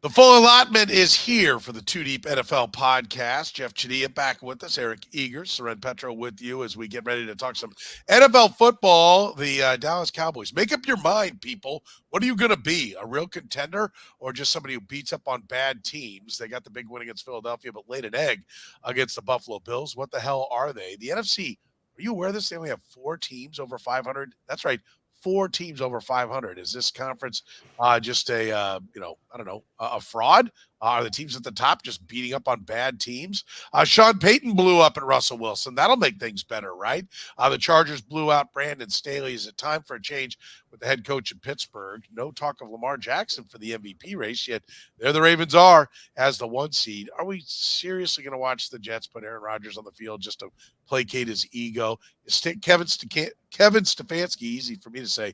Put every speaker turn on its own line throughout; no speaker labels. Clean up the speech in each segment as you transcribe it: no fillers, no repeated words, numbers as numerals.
The full allotment is here for the Two Deep NFL podcast. Jeff Chadiha back with us. Eric Eager, Soren Petro with you as we get ready to talk some NFL football. The Dallas Cowboys. Make up your mind, people. What are you going to be? A real contender or just somebody who beats up on bad teams? They got the big win against Philadelphia, but laid an egg against the Buffalo Bills. What the hell are they? The NFC, are you aware of this? They only have 4 teams over 500. That's right. 4 teams over 500. Is this conference just a, a fraud? Are the teams at the top just beating up on bad teams? Sean Payton blew up at Russell Wilson. That'll make things better, right? The Chargers blew out Brandon Staley. Is it time for a change with the head coach in Pittsburgh? No talk of Lamar Jackson for the MVP race, yet there the Ravens are as the 1 seed. Are we seriously going to watch the Jets put Aaron Rodgers on the field just to placate his ego? Is Kevin Stefanski, easy for me to say,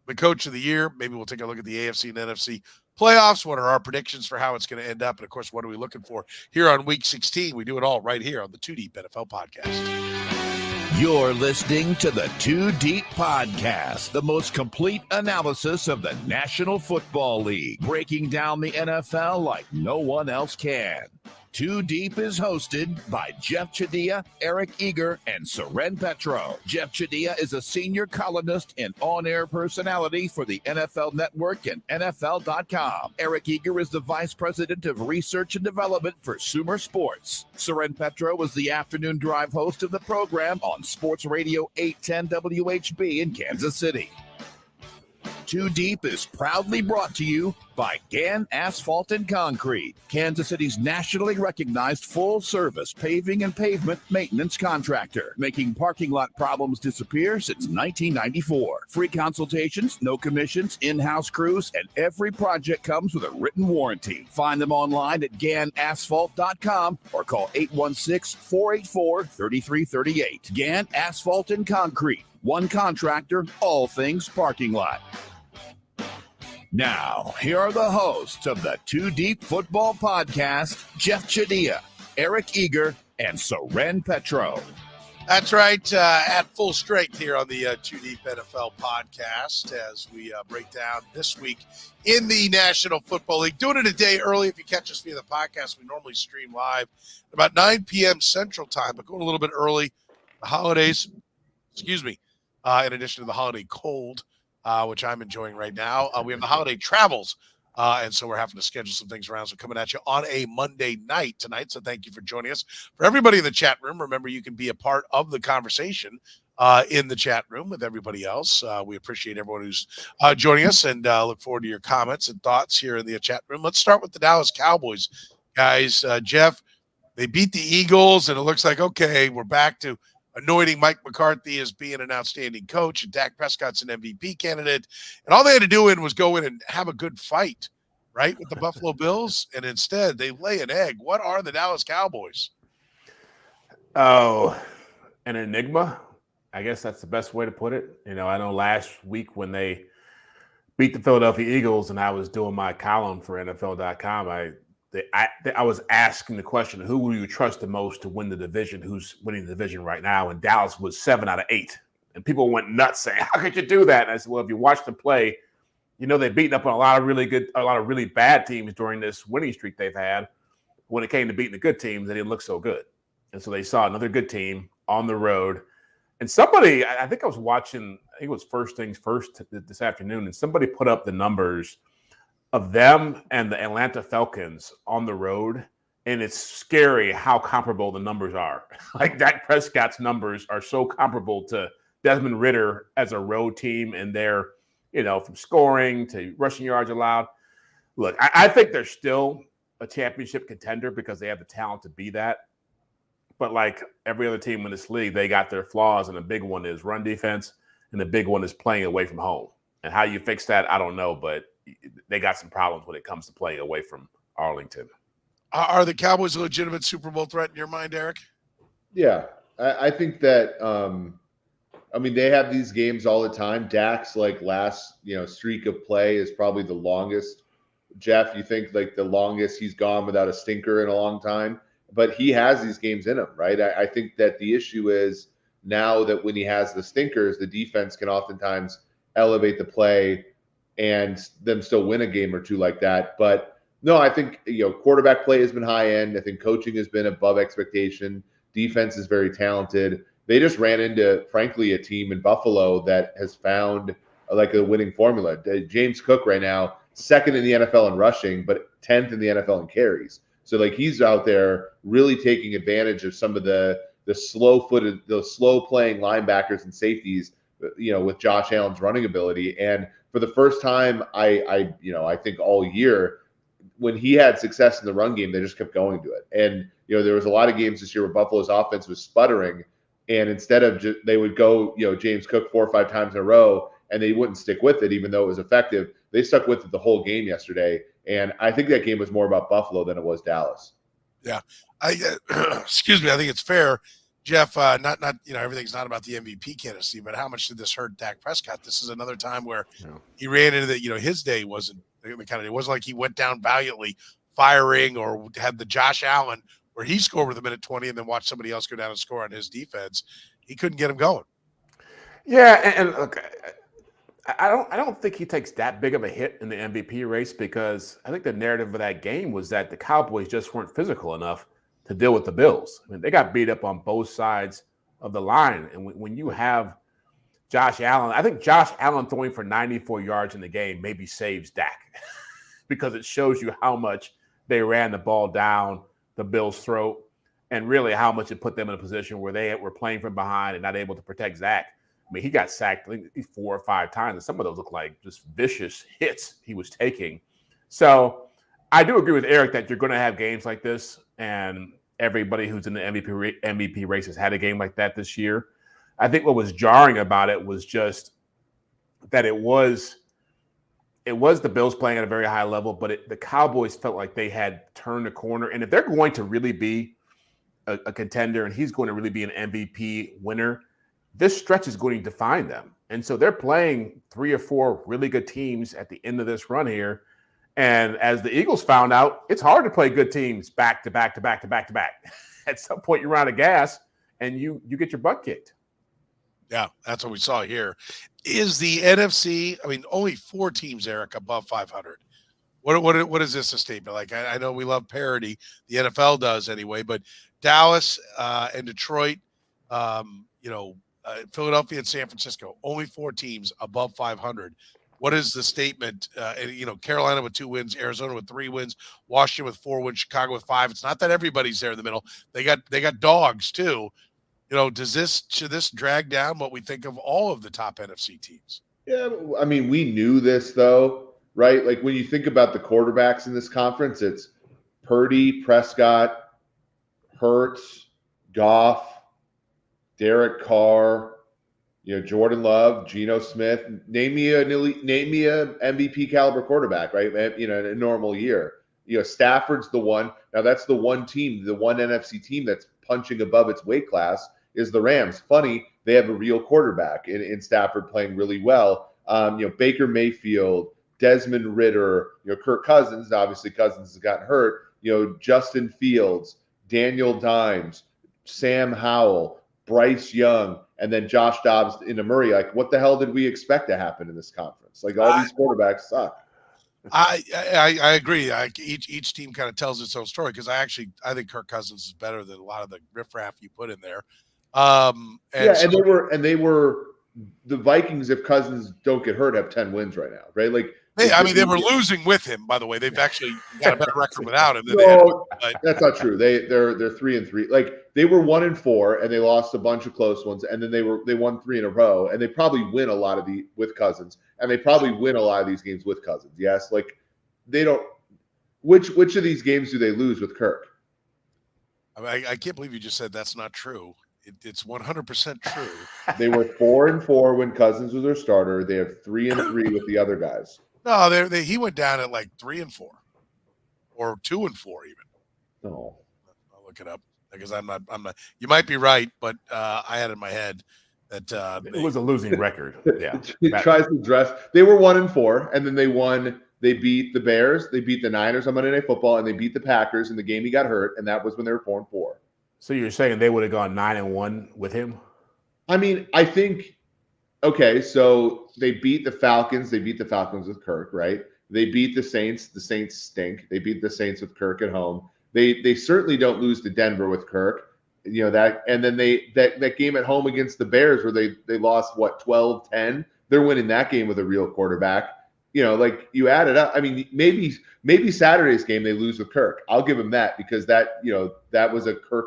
the coach of the year? Maybe we'll take a look at the AFC and NFC playoffs. What are our predictions for how it's going to end up? And, of course, what are we looking for here on Week 16? We do it all right here on the Two Deep NFL podcast.
You're listening to the Two Deep Podcast, the most complete analysis of the National Football League, breaking down the NFL like no one else can. Two Deep is hosted by Jeff Chadiha, Eric Eager, and Soren Petro. Jeff Chadiha is a senior columnist and on-air personality for the NFL Network and NFL.com. Eric Eager is the vice president of research and development for Sumer Sports. Soren Petro is the afternoon drive host of the program on Sports Radio 810 WHB in Kansas City. Two Deep is proudly brought to you by Gann Asphalt and Concrete, Kansas City's nationally recognized full-service paving and pavement maintenance contractor, making parking lot problems disappear since 1994. Free consultations, no commissions, in-house crews, and every project comes with a written warranty. Find them online at GannAsphalt.com or call 816-484-3338. Gann Asphalt and Concrete, one contractor, all things parking lot. Now, here are the hosts of the Two Deep Football Podcast, Jeff Chadiha, Eric Eager, and Soren Petro.
That's right, at full strength here on the Two Deep NFL Podcast as we break down this week in the National Football League. Doing it a day early. If you catch us via the podcast, we normally stream live at about 9 p.m. Central Time, but going a little bit early. The holidays, in addition to the holiday cold, which I'm enjoying right now. We have the holiday travels, and so we're having to schedule some things around. So coming at you on a Monday night tonight, so thank you for joining us. For everybody in the chat room, remember you can be a part of the conversation in the chat room with everybody else. We appreciate everyone who's joining us and look forward to your comments and thoughts here in the chat room. Let's start with the Dallas Cowboys. Guys, Jeff, they beat the Eagles, and it looks like, okay, we're back to anointing Mike McCarthy as being an outstanding coach, and Dak Prescott's an MVP candidate. And all they had to do was go in and have a good fight, right, with the Buffalo Bills. And instead, they lay an egg. What are the Dallas Cowboys?
Oh, an enigma. I guess that's the best way to put it. I know last week when they beat the Philadelphia Eagles and I was doing my column for NFL.com, I was asking the question, who will you trust the most to win the division? Who's winning the division right now? And Dallas was 7 out of 8. And people went nuts saying, how could you do that? And I said, well, if you watch them play, they've beaten up on a lot of really bad teams during this winning streak they've had. When it came to beating the good teams, they didn't look so good. And so they saw another good team on the road. And somebody, I think I was watching, I think it was First Things First this afternoon, and somebody put up the numbers of them and the Atlanta Falcons on the road, and it's scary how comparable the numbers are. Like Dak Prescott's numbers are so comparable to Desmond Ridder as a road team, and they're, from scoring to rushing yards allowed. Look, I think they're still a championship contender because they have the talent to be that. But like every other team in this league, they got their flaws, and the big one is run defense, and the big one is playing away from home. And how you fix that, I don't know, but they got some problems when it comes to playing away from Arlington.
Are the Cowboys a legitimate Super Bowl threat in your mind, Eric?
Yeah, I think that. They have these games all the time. Dak's last streak of play is probably the longest. Jeff, you think the longest he's gone without a stinker in a long time, but he has these games in him, right? I think that the issue is now that when he has the stinkers, the defense can oftentimes elevate the play and them still win a game or two like that. But No, I think quarterback play has been high end. I think coaching has been above expectation. Defense is very talented. They just ran into, frankly, a team in Buffalo that has found like a winning formula. James Cook right now, second in the NFL in rushing, but 10th in the NFL in carries. So like he's out there really taking advantage of some of the slow-footed, those slow-playing linebackers and safeties, with Josh Allen's running ability. And for the first time, I think all year, when he had success in the run game, they just kept going to it. And there was a lot of games this year where Buffalo's offense was sputtering, and instead of they would go James Cook 4 or 5 times in a row, and they wouldn't stick with it, even though it was effective. They stuck with it the whole game yesterday, and I think that game was more about Buffalo than it was Dallas.
Yeah, excuse me. I think it's fair, Jeff. Not everything's not about the MVP candidacy, but how much did this hurt Dak Prescott? This is another time where he ran into that. His day wasn't the kind of. It wasn't like he went down valiantly, firing, or had the Josh Allen where he scored with a minute 20 and then watched somebody else go down and score on his defense. He couldn't get him going.
Yeah, and look, I don't think he takes that big of a hit in the MVP race, because I think the narrative of that game was that the Cowboys just weren't physical enough to deal with the Bills. I mean, they got beat up on both sides of the line. And when you have Josh Allen, I think Josh Allen throwing for 94 yards in the game maybe saves Dak because it shows you how much they ran the ball down the Bills' throat and really how much it put them in a position where they were playing from behind and not able to protect Zach. I mean, he got sacked, I think, 4 or 5 times, and some of those look like just vicious hits he was taking. So I do agree with Eric that you're going to have games like this, and everybody who's in the MVP race has had a game like that this year. I think what was jarring about it was just that it was the Bills playing at a very high level, but the Cowboys felt like they had turned the corner. And if they're going to really be a contender and he's going to really be an MVP winner, this stretch is going to define them. And so they're playing 3 or 4 really good teams at the end of this run here. And as the Eagles found out, it's hard to play good teams back to back to back to back to back. At some point, you run out of gas and you get your butt kicked.
Yeah, that's what we saw here. Is the NFC, I mean, only 4 teams, Eric, above 500. What is this a statement? Like, I know we love parity. The NFL does anyway, but Dallas and Detroit, Philadelphia and San Francisco, only 4 teams above 500. What is the statement? Carolina with 2 wins, Arizona with 3 wins, Washington with 4 wins, Chicago with 5. It's not that everybody's there in the middle. They got dogs too. Should this drag down what we think of all of the top NFC teams?
Yeah, I mean, we knew this though, right? Like when you think about the quarterbacks in this conference, it's Purdy, Prescott, Hurts, Goff, Derek Carr, Jordan Love, Geno Smith. Name me a MVP caliber quarterback, right? In a normal year. Stafford's the one. Now that's the one team, the one NFC team that's punching above its weight class is the Rams. Funny, they have a real quarterback in Stafford playing really well. Baker Mayfield, Desmond Ridder, Kirk Cousins. Obviously, Cousins has gotten hurt. Justin Fields, Daniel Dimes, Sam Howell, Bryce Young, and then Josh Dobbs into Murray. Like, what the hell did we expect to happen in this conference? Like, all these quarterbacks suck.
I agree. Each team kind of tells its own story because I think Kirk Cousins is better than a lot of the riffraff you put in there.
They were the Vikings. If Cousins don't get hurt, have 10 wins right now, right? Like,
they were losing with him. By the way, they've actually got a better record without him.
That's not true. They're 3-3. Like they were 1-4, and they lost a bunch of close ones, and then they won 3 in a row, and they probably win a lot of with Cousins, and they probably win a lot of these games with Cousins. Yes, like they don't. Which of these games do they lose with Kirk?
I can't believe you just said that's not true. It's 100% true.
They were 4-4 when Cousins was their starter. They have 3-3 with the other guys.
No, he went down at like 3-4, or 2-4 even.
No,
I'll look it up because I'm not. You might be right, but I had in my head that
it was a losing record. Yeah,
he tries to dress. They were 1-4, and then they won. They beat the Bears. They beat the Niners on Monday Night Football, and they beat the Packers in the game he got hurt, and that was when they were 4-4.
So you're saying they would have gone 9-1 with him?
I mean, I think. Okay, so they beat the Falcons. They beat the Falcons with Kirk, right? They beat the Saints. The Saints stink. They beat the Saints with Kirk at home. They certainly don't lose to Denver with Kirk. You know that, and then that game at home against the Bears where they lost 12-10. They're winning that game with a real quarterback. You know, like you add it up. I mean, maybe Saturday's game they lose with Kirk. I'll give them that because that was a Kirk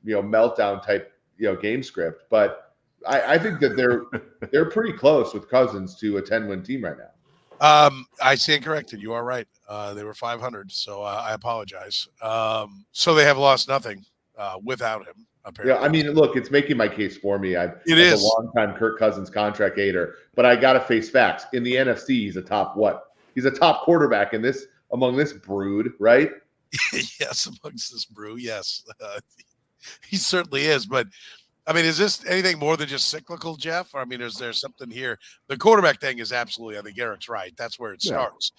meltdown type game script. But I think that they're pretty close with Cousins to a 10-win team right now.
I stand corrected. You are right. They were 500, so I apologize. So they have lost nothing without him. Apparently.
Yeah, I mean, look, it's making my case for me. I'm a long-time Kirk Cousins contract hater, but I got to face facts. In the NFC, he's a top He's a top quarterback among this brood, right?
Yes, amongst this brew, yes. He certainly is, but I mean, is this anything more than just cyclical, Jeff? Or, I mean, is there something here? The quarterback thing is absolutely, I think Eric's right. That's where it starts.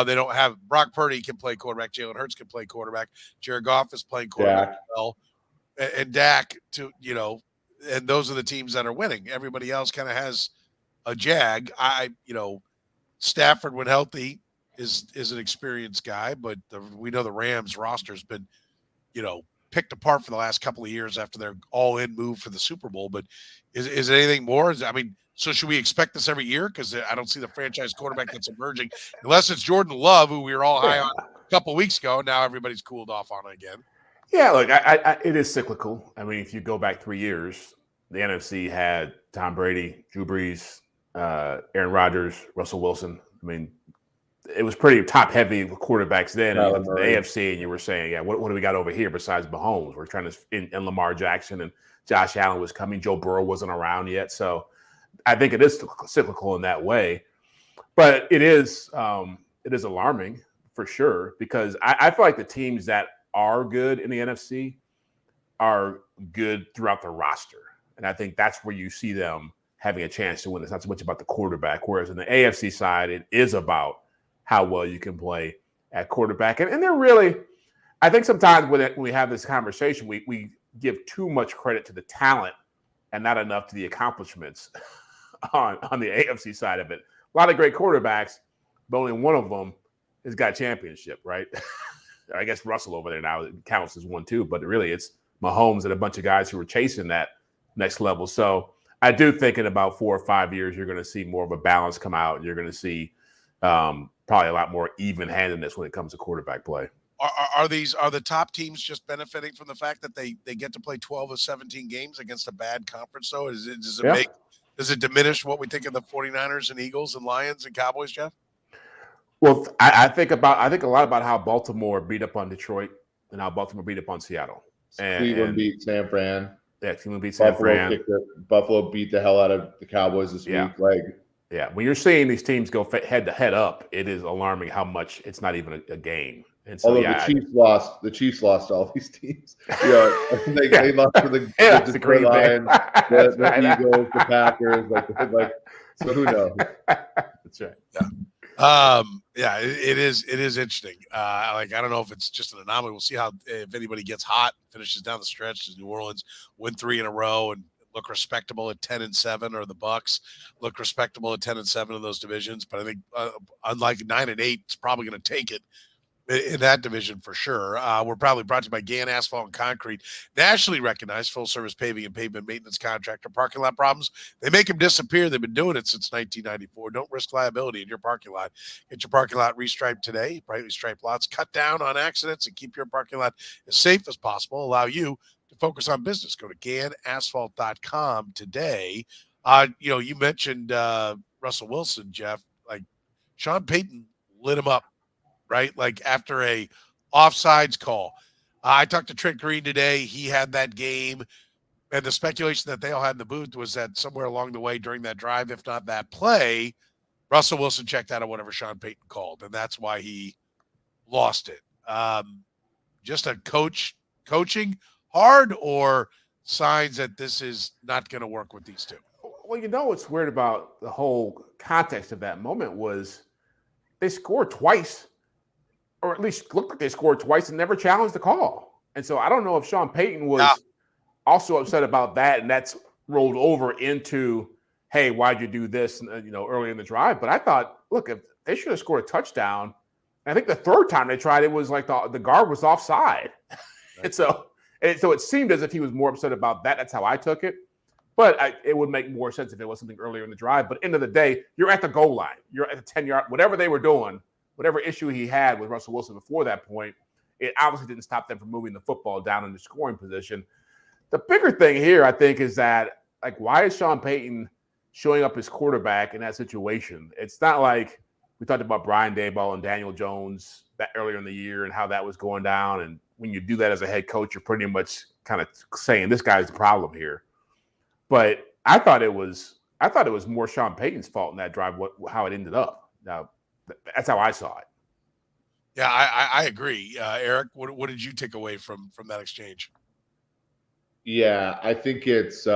They don't have – Brock Purdy can play quarterback. Jalen Hurts can play quarterback. Jared Goff is playing quarterback well. And Dak, and those are the teams that are winning. Everybody else kind of has a jag. Stafford, when healthy, is an experienced guy, but we know the Rams roster has been, picked apart for the last couple of years after their all-in move for the Super Bowl. But is it anything more? So should we expect this every year? Because I don't see the franchise quarterback that's emerging, unless it's Jordan Love, who we were all high on a couple of weeks ago. Now everybody's cooled off on it again.
Yeah, look, it is cyclical. I mean, if you go back 3 years, the NFC had Tom Brady, Drew Brees, Aaron Rodgers, Russell Wilson. I mean, it was pretty top-heavy with quarterbacks then. And the AFC, and you were saying, what do we got over here besides Mahomes? We're trying to – and Lamar Jackson and Josh Allen was coming. Joe Burrow wasn't around yet. So I think it is cyclical in that way. But it is alarming for sure because I feel like the teams that are good in the NFC are good throughout the roster. And I think that's where you see them having a chance to win. It's not so much about the quarterback, whereas in the AFC side, it is about how well you can play at quarterback. And they're really – I think sometimes when we have this conversation, we give too much credit to the talent and not enough to the accomplishments on the AFC side of it. A lot of great quarterbacks, but only one of them has got a championship, right? I guess Russell over there now counts as one too, but really it's Mahomes and a bunch of guys who are chasing that next level. So I do think in about 4 or 5 years, you're going to see more of a balance come out. You're going to see probably a lot more even-handedness when it comes to quarterback play.
Are the top teams just benefiting from the fact that they get to play 12 of 17 games against a bad conference though? Does it diminish what we think of the 49ers and Eagles and Lions and Cowboys, Jeff?
Well, I think a lot about how Baltimore beat up on Detroit and how Baltimore beat up on Seattle.
Cleveland beat San Fran.
Yeah, Cleveland beat San Fran.
Buffalo beat the hell out of the Cowboys this week.
Yeah, when you're seeing these teams go head to head up, it is alarming how much it's not even a game. And so,
the Chiefs lost all these teams. They lost to the Detroit Lions, the Eagles, the Packers. So who knows?
That's right.
Yeah. It is interesting. I don't know if it's just an anomaly. We'll see if anybody gets hot, finishes down the stretch. Does New Orleans win 3 in a row and look respectable at 10-7, or the Bucs look respectable at 10-7 in those divisions? But I think unlike 9-8, it's probably going to take it in that division for sure. We're probably brought to you by Gann Asphalt and Concrete, nationally recognized full-service paving and pavement maintenance contractor. Parking lot problems, they make them disappear. They've been doing it since 1994. Don't risk liability in your parking lot. Get your parking lot restriped today. Brightly striped lots cut down on accidents and keep your parking lot as safe as possible. Allow you to focus on business. Go to GannAsphalt.com today. You mentioned Russell Wilson, Jeff. Sean Payton lit him up. Right? After a offsides call. I talked to Trent Green today. He had that game. And the speculation that they all had in the booth was that somewhere along the way during that drive, if not that play, Russell Wilson checked out of whatever Sean Payton called. And that's why he lost it. Just a coaching hard, or signs that this is not going to work with these two?
Well, what's weird about the whole context of that moment was they scored twice. Or at least looked like they scored twice and never challenged the call. And so I don't know if Sean Payton was also upset about that, and that's rolled over into hey, why'd you do this, early in the drive? But I thought, look, if they should have scored a touchdown. And I think the third time they tried, it was like the guard was offside.
Right.
And so it seemed as if he was more upset about that. That's how I took it. But it would make more sense if it was something earlier in the drive. But end of the day, you're at the goal line. You're at the 10-yard, whatever they were doing, whatever issue he had with Russell Wilson before that point, it obviously didn't stop them from moving the football down in the scoring position. The bigger thing here, I think, is that, like, why is Sean Payton showing up his quarterback in that situation? It's not like we talked about Brian Daboll and Daniel Jones that earlier in the year and how that was going down. And when you do that as a head coach, you're pretty much kind of saying this guy's the problem here. But I thought it was more Sean Payton's fault in that drive, how it ended up. Now, that's how I saw it.
Yeah, I agree. Eric, what did you take away from that exchange?
Yeah, I think it's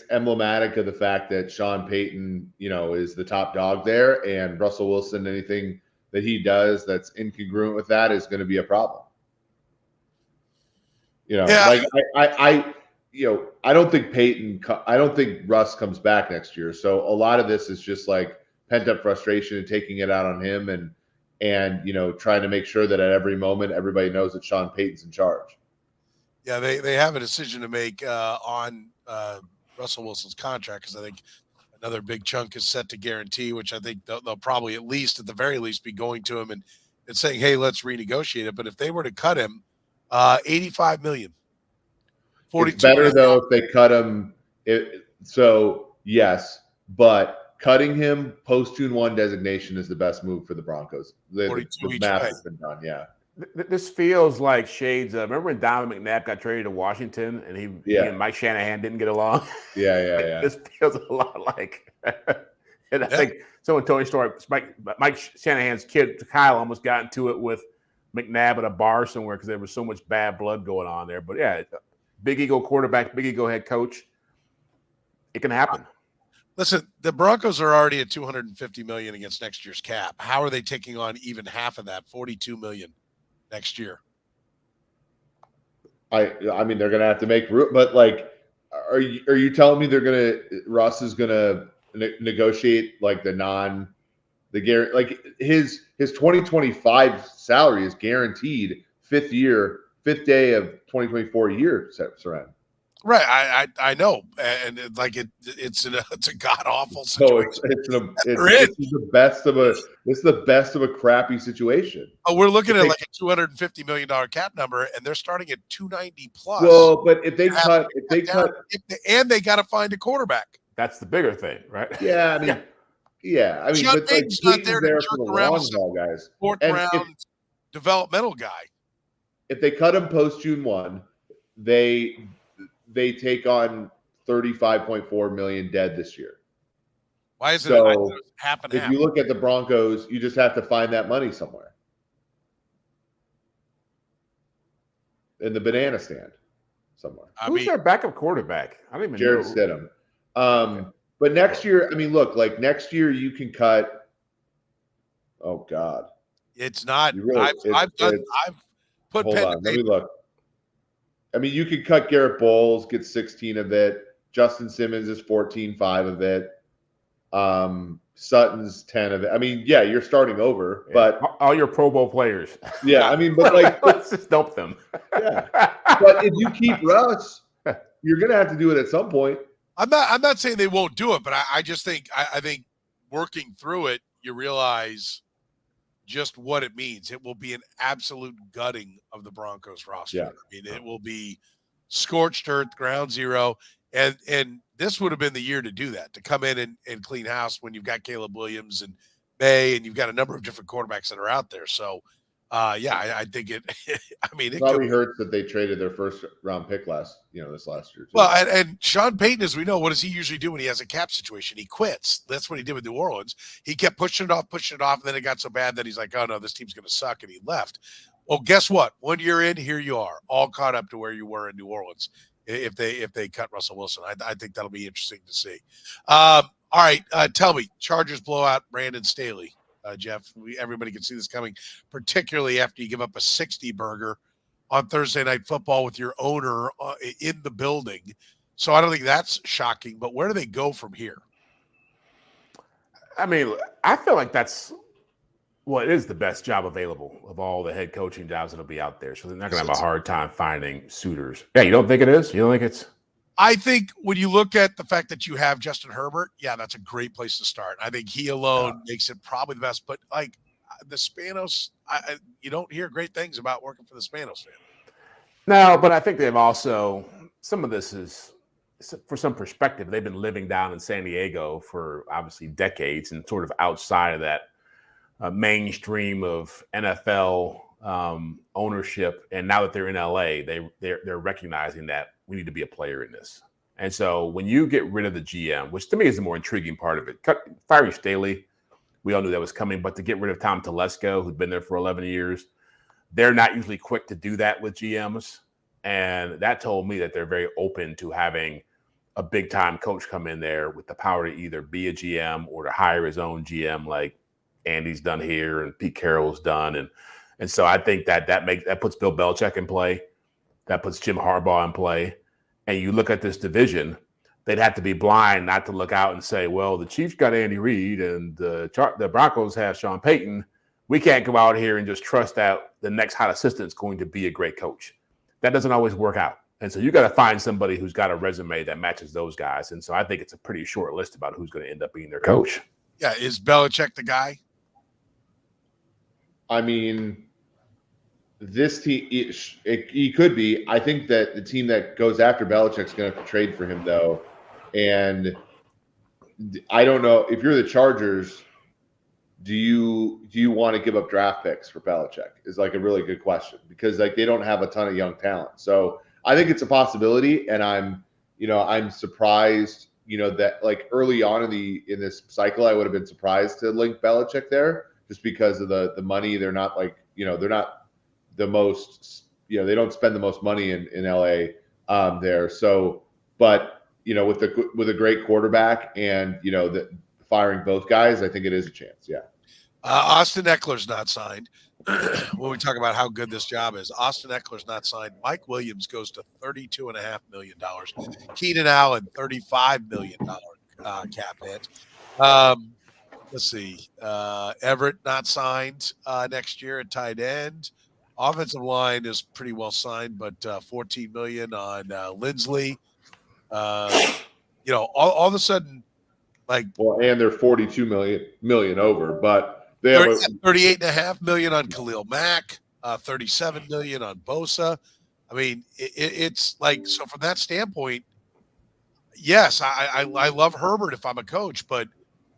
emblematic of the fact that Sean Payton, is the top dog there, and Russell Wilson, anything that he does that's incongruent with that is going to be a problem.
Yeah.
I don't think Russ comes back next year. So a lot of this is just like pent up frustration and taking it out on him and trying to make sure that at every moment everybody knows that Sean Payton's in charge.
Yeah, they have a decision to make on Russell Wilson's contract, because I think another big chunk is set to guarantee, which I think they'll probably at the very least be going to him and saying, hey, let's renegotiate it. But if they were to cut him, $85 million.
It's better though if they cut him. So yes, but cutting him post June 1 designation is the best move for the Broncos. The math has been done. Yeah.
This feels like shades. Remember when Donovan McNabb got traded to Washington and he and Mike Shanahan didn't get along?
Yeah.
This feels a lot like. And I think someone told me a story. Mike Shanahan's kid Kyle almost got into it with McNabb at a bar somewhere because there was so much bad blood going on there. But yeah, big ego quarterback, big ego head coach. It can happen.
Listen, the Broncos are already at $250 million against next year's cap. How are they taking on even half of that, $42 million next year?
I mean, they're going to have to make room, but like, are you telling me Russ is going to negotiate like the like his 2025 salary is guaranteed fifth day of 2024 year, Soren.
Right, I know, and it's a god awful situation.
So it's the best of a crappy situation.
Oh, we're looking at like a $250 million cap number, and they're starting at 290 plus.
Well, but if they cut,
and they got to find a quarterback.
That's the bigger thing, right?
Yeah, I mean, I mean,
Sean
but
Payton's
like,
not there
there
to
for the
jerk around
long haul, guys.
Fourth round developmental guy.
If they cut him post June 1, they take on $35.4 million dead this year.
Why is it half and half?
If you look at the Broncos, you just have to find that money somewhere in the banana stand somewhere.
Who's their backup quarterback? I don't even
Jared
know.
Stidham. But next year, I mean, look, like next year you can cut. Oh God,
it's not. I've put
hold
pen
on.
to
Let me
paper.
look. I mean, you could cut Garrett Bowles, get 16 of it. Justin Simmons is 14.5 of it. Sutton's 10 of it. I mean, yeah, you're starting over, but
all your Pro Bowl players.
Yeah, I mean, but like,
let's just dump them.
Yeah, but if you keep Russ, you're gonna have to do it at some point.
I'm not saying they won't do it, but I just think I think working through it, you realize just what it means. It will be an absolute gutting of the Broncos roster.
Yeah.
I mean, it will be scorched earth, ground zero. And this would have been the year to do that, to come in and clean house when you've this Williams and May, and you've got a number of different quarterbacks that are out there. So, I think it – I mean – it
probably hurts that they traded their first-round pick this last year. Too.
Well, and Sean Payton, as we know, what does he usually do when he has a cap situation? He quits. That's what he did with New Orleans. He kept pushing it off, and then it got so bad that he's like, oh, no, this team's going to suck, and he left. Well, guess what? 1 year in, here you are, all caught up to where you were in New Orleans if they cut Russell Wilson. I think that'll be interesting to see. All right, tell me, Chargers blowout Brandon Staley. Jeff, everybody can see this coming, particularly after you give up a 60 burger on Thursday Night Football with your owner in the building. So I don't think that's shocking, but where do they go from here?
I mean, I feel like that's it is the best job available of all the head coaching jobs that'll be out there. So they're not going to have a hard time finding suitors. Yeah, you don't think it is? You don't think it's?
I think when you look at the fact that you have Justin Herbert, yeah, that's a great place to start. I think he alone makes it probably the best. But like the Spanos, you don't hear great things about working for the Spanos family.
No, but I think they've also, some of this is, for some perspective, they've been living down in San Diego for obviously decades and sort of outside of that mainstream of NFL ownership. And now that they're in LA, they're recognizing that we need to be a player in this. And so when you get rid of the GM, which to me is the more intriguing part of it, firing Staley, we all knew that was coming, but to get rid of Tom Telesco, who'd been there for 11 years, they're not usually quick to do that with GMs. And that told me that they're very open to having a big time coach come in there with the power to either be a GM or to hire his own GM, like Andy's done here and Pete Carroll's done. And so I think that puts Bill Belichick in play. That puts Jim Harbaugh in play. And you look at this division, they'd have to be blind not to look out and say, well, the Chiefs got Andy Reid and the Broncos have Sean Payton. We can't go out here and just trust that the next hot assistant is going to be a great coach. That doesn't always work out. And so you got to find somebody who's got a resume that matches those guys. And so I think it's a pretty short list about who's going to end up being their coach.
Yeah. Is Belichick the guy?
I mean, this team, he could be. I think that the team that goes after Belichick's going to have to trade for him, though. And I don't know if you're the Chargers. Do you want to give up draft picks for Belichick? Is like a really good question, because like they don't have a ton of young talent. So I think it's a possibility, and I'm surprised. That like early on in this cycle, I would have been surprised to link Belichick there, just because of the money. They're not like they're not the most they don't spend the most money in LA there. So, but with a great quarterback and firing both guys, I think it is a chance. Yeah.
Austin Eckler's not signed. When we talk about how good this job is, Austin Eckler's not signed. Mike Williams goes to $32.5 million. Keenan Allen, $35 million cap hit. Let's see. Everett not signed next year at tight end. Offensive line is pretty well signed, but $14 million on Lindsley. All of a sudden, and
they're $42 million over, but they have
$38.5 million on Khalil Mack, $37 million on Bosa. I mean, it's like, so from that standpoint, yes, I love Herbert if I'm a coach, but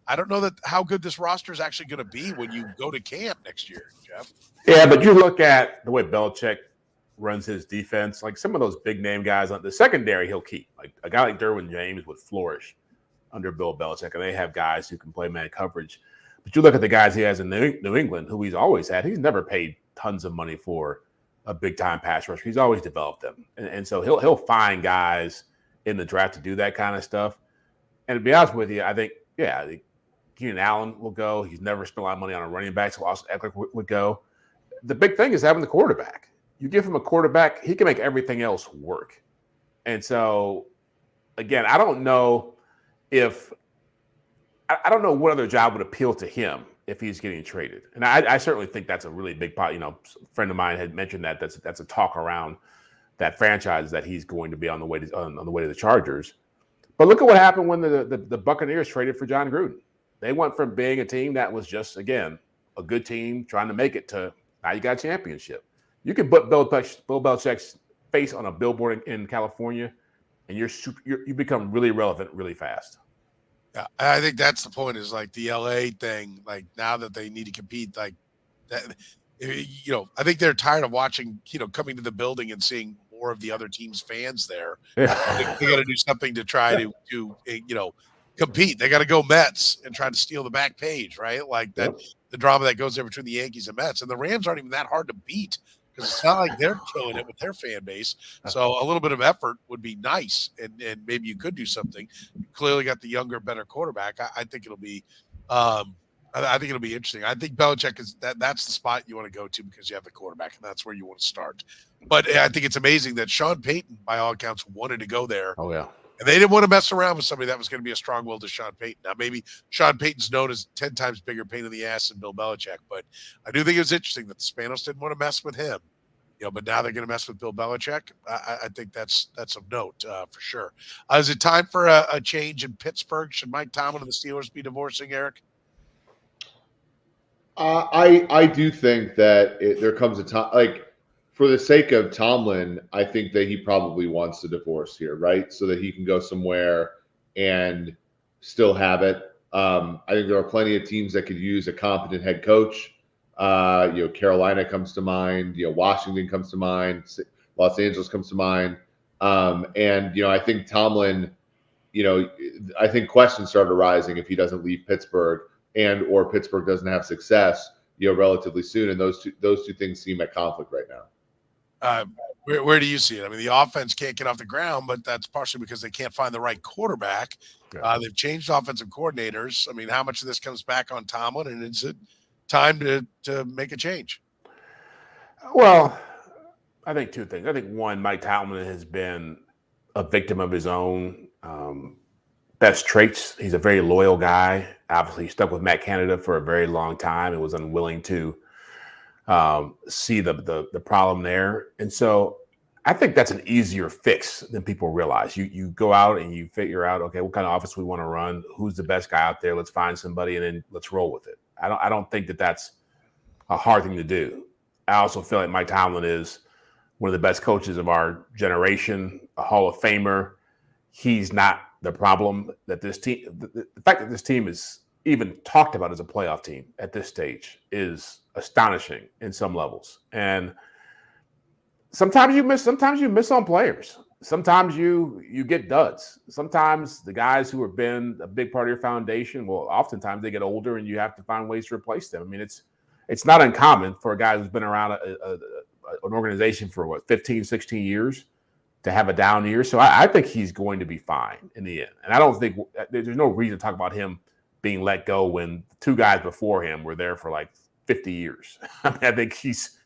I don't know how good this roster is actually going to be when you go to camp next year, Jeff.
Yeah, but you look at the way Belichick runs his defense, like some of those big name guys on the secondary, he'll keep. Like a guy like Derwin James would flourish under Bill Belichick, and they have guys who can play man coverage. But you look at the guys he has in New England, who he's always had. He's never paid tons of money for a big-time pass rusher. He's always developed them. And so he'll find guys in the draft to do that kind of stuff. And to be honest with you, I think Keenan Allen will go. He's never spent a lot of money on a running back, so Austin Eckler would go. The big thing is having the quarterback. You give him a quarterback, he can make everything else work. And so, again, I don't know what other job would appeal to him if he's getting traded. And I certainly think that's a really big part. A friend of mine had mentioned that's a talk around that franchise, that he's going to be on the way to the Chargers. But look at what happened when the Buccaneers traded for John Gruden. They went from being a team that was just, again, a good team trying to make it to now you got a championship. You can put Bill Belichick's face on a billboard in California, and you become really relevant really fast.
Yeah, I think that's the point, is like the LA thing, like now that they need to compete, like that, I think they're tired of watching, coming to the building and seeing more of the other team's fans there. Yeah. They got to do something to try to compete. They got to go Mets and try to steal the back page, right? Like that, the drama that goes there between the Yankees and Mets, and the Rams aren't even that hard to beat, because it's not like they're killing it with their fan base. So a little bit of effort would be nice, and maybe you could do something. You clearly got the younger, better quarterback. I think it'll be I think it'll be interesting. I think Belichick that's the spot you want to go to, because you have the quarterback, and that's where you want to start. But I think it's amazing that Sean Payton, by all accounts, wanted to go there.
Oh yeah.
And they didn't want to mess around with somebody that was going to be a strong will to Sean Payton. Now, maybe Sean Payton's known as 10 times bigger pain in the ass than Bill Belichick, but I do think it was interesting that the Spanos didn't want to mess with him. But now they're going to mess with Bill Belichick. I think that's of note for sure. Is it time for a change in Pittsburgh? Should Mike Tomlin and the Steelers be divorcing, Eric?
I do think that there comes a time, like, for the sake of Tomlin, I think that he probably wants a divorce here, right? So that he can go somewhere and still have it. I think there are plenty of teams that could use a competent head coach. Carolina comes to mind. Washington comes to mind. Los Angeles comes to mind. I think Tomlin, I think questions start arising if he doesn't leave Pittsburgh or Pittsburgh doesn't have success, relatively soon. And those two things seem at conflict right now.
Where do you see it? I mean, the offense can't get off the ground, but that's partially because they can't find the right quarterback. Yeah. They've changed offensive coordinators. I mean, how much of this comes back on Tomlin, and is it time to make a change?
Well, I think two things. I think one, Mike Tomlin has been a victim of his own best traits. He's a very loyal guy. Obviously, he stuck with Matt Canada for a very long time and was unwilling to see the problem there. And so I think that's an easier fix than people realize. You go out and you figure out, okay, what kind of offense we want to run, who's the best guy out there, let's find somebody, and then let's roll with it. I don't think that's a hard thing to do. I also feel like Mike Tomlin is one of the best coaches of our generation, a Hall of Famer. He's not the problem that this team, the fact that this team is even talked about as a playoff team at this stage is astonishing in some levels. And sometimes you miss on players. Sometimes you get duds. Sometimes the guys who have been a big part of your foundation, well, oftentimes they get older and you have to find ways to replace them. I mean, it's not uncommon for a guy who's been around an organization for 15, 16 years to have a down year. So I think he's going to be fine in the end. And I don't think there's no reason to talk about him being let go when two guys before him were there for like 50 years. I mean, I think he's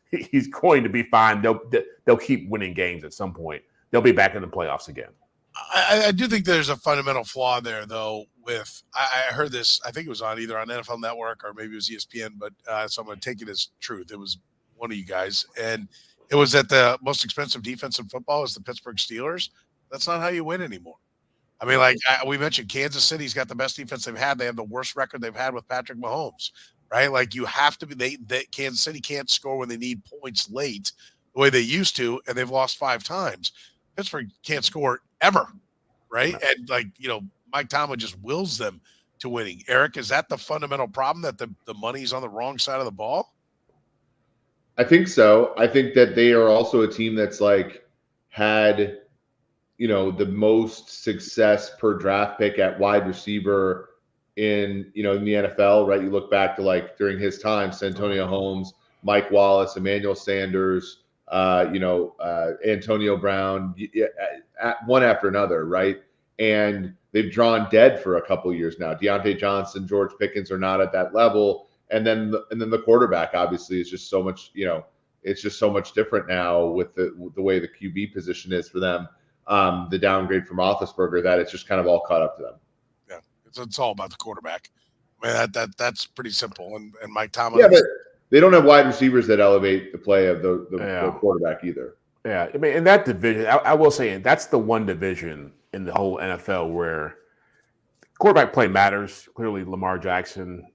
going to be fine. They'll keep winning games at some point. They'll be back in the playoffs again.
I do think there's a fundamental flaw there, though. I heard this, I think it was either on NFL Network or maybe it was ESPN, but so I'm going to take it as truth. It was one of you guys, and it was that the most expensive defense in football is the Pittsburgh Steelers. That's not how you win anymore. I mean, like we mentioned, Kansas City's got the best defense they've had. They have the worst record they've had with Patrick Mahomes, right? Like you have to be. Kansas City can't score when they need points late the way they used to, and they've lost 5 times. Pittsburgh can't score ever, right? And Mike Tomlin just wills them to winning. Eric, is that the fundamental problem, that the money's on the wrong side of the ball?
I think so. I think that they are also a team that's had the most success per draft pick at wide receiver in the NFL, right? You look back to during his time, Santonio Holmes, Mike Wallace, Emmanuel Sanders, Antonio Brown, one after another, right? And they've drawn dead for a couple of years now. Deontay Johnson, George Pickens are not at that level. And then the quarterback obviously is just so much, it's just so much different now with the way the QB position is for them. The downgrade from Roethlisberger, that it's just kind of all caught up to them.
Yeah, it's all about the quarterback. I mean, that's pretty simple. And Mike Tomlin.
Yeah, but they don't have wide receivers that elevate the play of the quarterback either.
Yeah, I mean, in that division, I will say that's the one division in the whole NFL where quarterback play matters. Clearly, Lamar Jackson,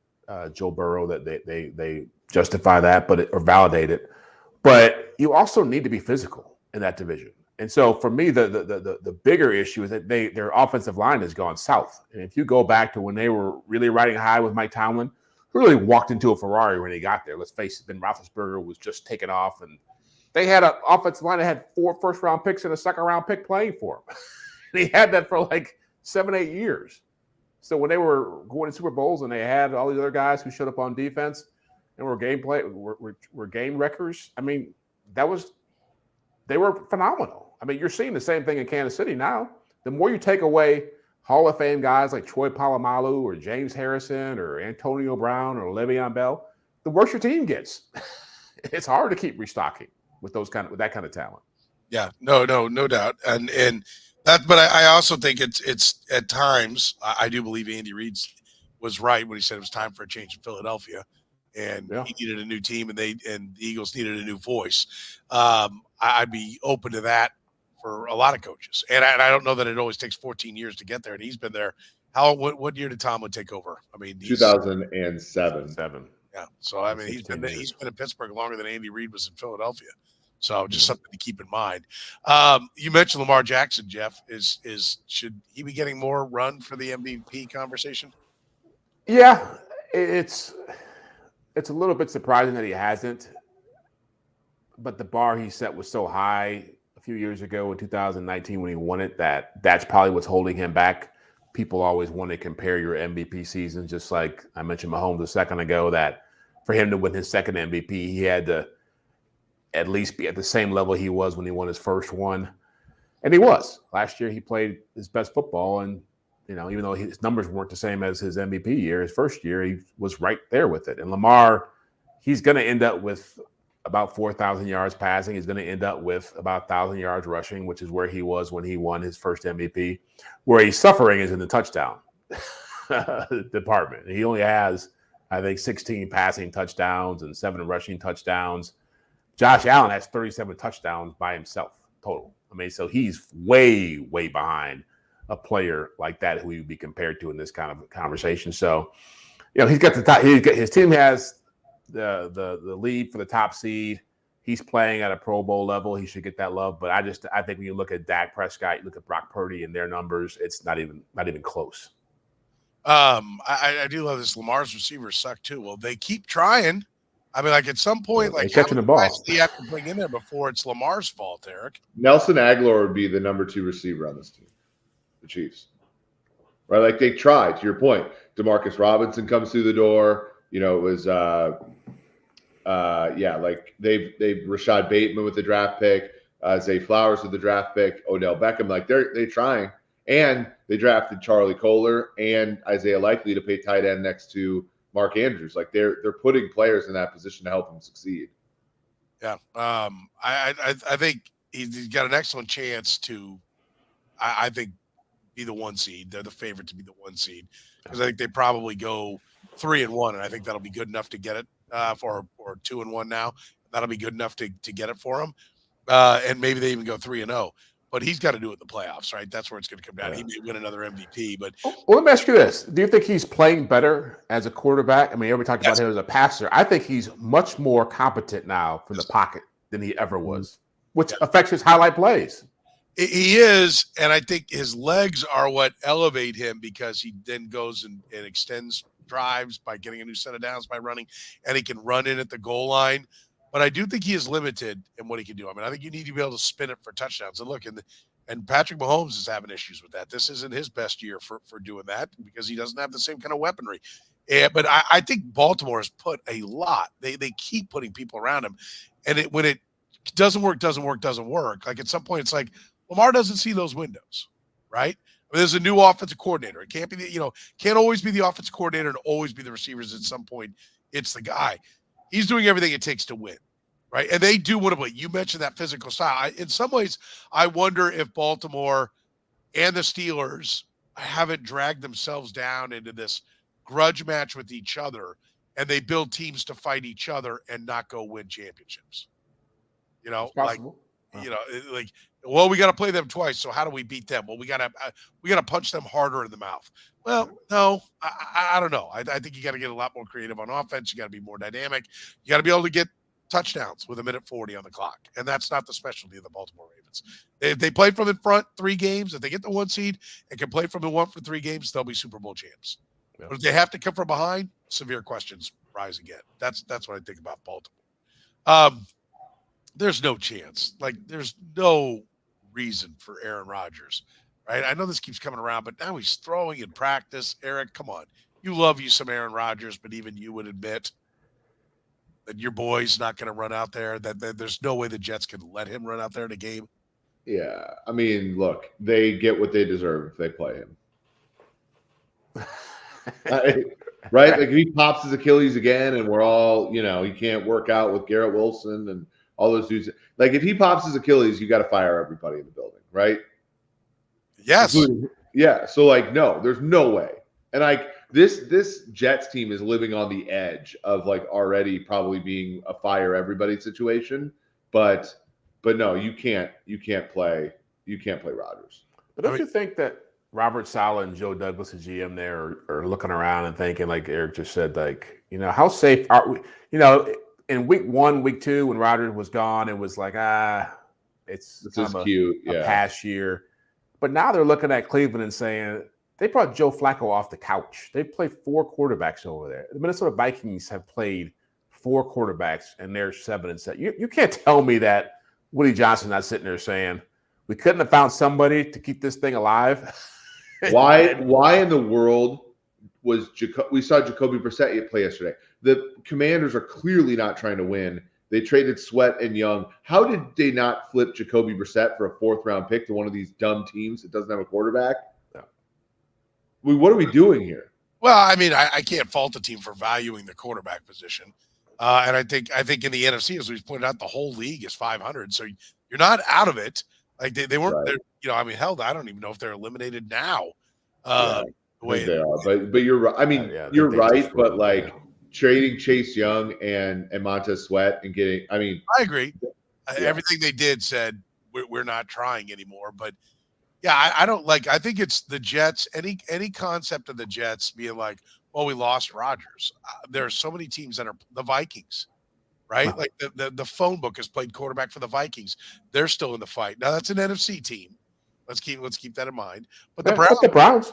Joe Burrow, that they justify that, or validate it. But you also need to be physical in that division. And so for me, the bigger issue is that their offensive line has gone south. And if you go back to when they were really riding high with Mike Tomlin, who really walked into a Ferrari when he got there. Let's face it, Ben Roethlisberger was just taking off, and they had an offensive line that had 4 first-round picks and a second-round pick playing for him. And he had that for 7-8 years. So when they were going to Super Bowls and they had all these other guys who showed up on defense and were game wreckers, I mean, they were phenomenal. I mean, you're seeing the same thing in Kansas City now. The more you take away Hall of Fame guys like Troy Polamalu or James Harrison or Antonio Brown or Le'Veon Bell, the worse your team gets. It's hard to keep restocking with that kind of talent.
Yeah, no doubt. And But I also think it's at times I do believe Andy Reid was right when he said it was time for a change in Philadelphia, and he needed a new team, and the Eagles needed a new voice. I'd be open to that for a lot of coaches, and I don't know that it always takes 14 years to get there, and he's been there. What year did Tomlin take over? I mean,
2007.
Yeah, so I mean, he's been in Pittsburgh longer than Andy Reid was in Philadelphia. So just something to keep in mind. You mentioned Lamar Jackson, Jeff. Should he be getting more run for the MVP conversation?
Yeah, it's a little bit surprising that he hasn't. But the bar he set was so high a few years ago in 2019 when he won it that's probably what's holding him back. People always want to compare your MVP seasons, just like I mentioned Mahomes a second ago, that for him to win his second MVP, he had to at least be at the same level he was when he won his first one. And he was. Last year he played his best football, and even though his numbers weren't the same as his MVP year, his first year, he was right there with it. And Lamar, he's going to end up with about 4,000 yards passing. He's going to end up with about 1,000 yards rushing, which is where he was when he won his first MVP. Where he's suffering is in the touchdown department. He only has, I think, 16 passing touchdowns and 7 rushing touchdowns. Josh Allen has 37 touchdowns by himself total. I mean, so he's way, way behind a player like that who he would be compared to in this kind of conversation. So, he's got the top. His team has the lead for the top seed. He's playing at a Pro Bowl level. He should get that love. But I think when you look at Dak Prescott, you look at Brock Purdy and their numbers, it's not even close.
I do love this. Lamar's receivers suck too. Well, they keep trying. I mean, like at some point, like
catching the ball,
you have to bring in there before it's Lamar's fault, Eric.
Nelson Aguilar would be the number 2 receiver on this team, the Chiefs. Right? Like they tried, to your point. Demarcus Robinson comes through the door. It was like they've Rashad Bateman with the draft pick, Zay Flowers with the draft pick, Odell Beckham. Like they're trying. And they drafted Charlie Kohler and Isaiah Likely to play tight end next to Mark Andrews. Like they're putting players in that position to help them succeed.
Yeah. I think he's got an excellent chance to, I think, be the 1 seed. They're the favorite to be the 1 seed because I think they probably go 3-1, and I think that'll be good enough to get it or 2-1 now. That'll be good enough to get it for them. And maybe they even go 3-0. But he's got to do it in the playoffs, right? That's where it's going to come down. Yeah. He may win another MVP, but
well, let me ask you this: do you think he's playing better as a quarterback? I mean, everybody talked about him as a passer. I think he's much more competent now from the pocket than he ever was, which affects his highlight plays.
He is, and I think his legs are what elevate him because he then goes and extends drives by getting a new set of downs by running, and he can run in at the goal line. But I do think he is limited in what he can do. I mean, I think you need to be able to spin it for touchdowns. And look, and Patrick Mahomes is having issues with that. This isn't his best year for doing that because he doesn't have the same kind of weaponry. But I think Baltimore has put a lot. They keep putting people around him. And when it doesn't work. Like at some point, it's like Lamar doesn't see those windows, right? I mean, there's a new offensive coordinator. It can't be can't always be the offensive coordinator and always be the receivers. At some point, it's the guy. He's doing everything it takes to win, right? And they do want to play. You mentioned that physical style. In some ways, I wonder if Baltimore and the Steelers haven't dragged themselves down into this grudge match with each other, and they build teams to fight each other and not go win championships. Well, we got to play them twice. So how do we beat them? Well, we got to punch them harder in the mouth. Well, no, I don't know. I think you got to get a lot more creative on offense. You got to be more dynamic. You got to be able to get touchdowns with 1:40 on the clock. And that's not the specialty of the Baltimore Ravens. If they play from in front 3 games, if they get the 1 seed and can play from the 1 for 3 games, they'll be Super Bowl champs. Yeah. But if they have to come from behind, severe questions rise again. That's what I think about Baltimore. There's no chance. Like, there's no reason for Aaron Rodgers, right? I know this keeps coming around, but now he's throwing in practice. Eric, come on. You love you some Aaron Rodgers, but even you would admit that your boy's not going to run out there, that there's no way the Jets can let him run out there in a game.
Yeah. I mean, look, they get what they deserve if they play him. Right? Like, if he pops his Achilles again and we're all, he can't work out with Garrett Wilson and all those dudes. Like, if he pops his Achilles, you got to fire everybody in the building, right?
Yes.
Yeah. So like, no, there's no way. And like this Jets team is living on the edge of like already probably being a fire everybody situation. But no, you can't play Rodgers.
But don't you think that Robert Saleh and Joe Douglas, the GM there, are looking around and thinking, like Eric just said, like, how safe are we? In week 1, week 2, when Rodgers was gone, it was like, it's
This is cute.
A past year. But now they're looking at Cleveland and saying, they brought Joe Flacco off the couch. They played 4 quarterbacks over there. The Minnesota Vikings have played 4 quarterbacks, and they're 7-7. You can't tell me that Woody Johnson's not sitting there saying, we couldn't have found somebody to keep this thing alive.
Why in the world was we saw Jacoby Brissett play yesterday? The Commanders are clearly not trying to win. They traded Sweat and Young. How did they not flip Jacoby Brissett for a 4th-round pick to one of these dumb teams that doesn't have a quarterback?
No.
What are we doing here?
Well, I mean, I can't fault the team for valuing the quarterback position. And I think in the NFC, as we've pointed out, the whole league is 500. So you're not out of it. Like they weren't,
right.
I mean, hell, I don't even know if they're eliminated now.
The way they are, but you're right. I mean, you're right. But like trading Chase Young and Montez Sweat and getting, I mean,
I agree. Everything they did said we're not trying anymore. But yeah, I don't like. I think it's the Jets. Any concept of the Jets being like, well, we lost Rodgers. There are so many teams that are the Vikings. Right? Like the phone book has played quarterback for the Vikings. They're still in the fight. Now that's an NFC team. Let's keep that in mind. But the
Browns.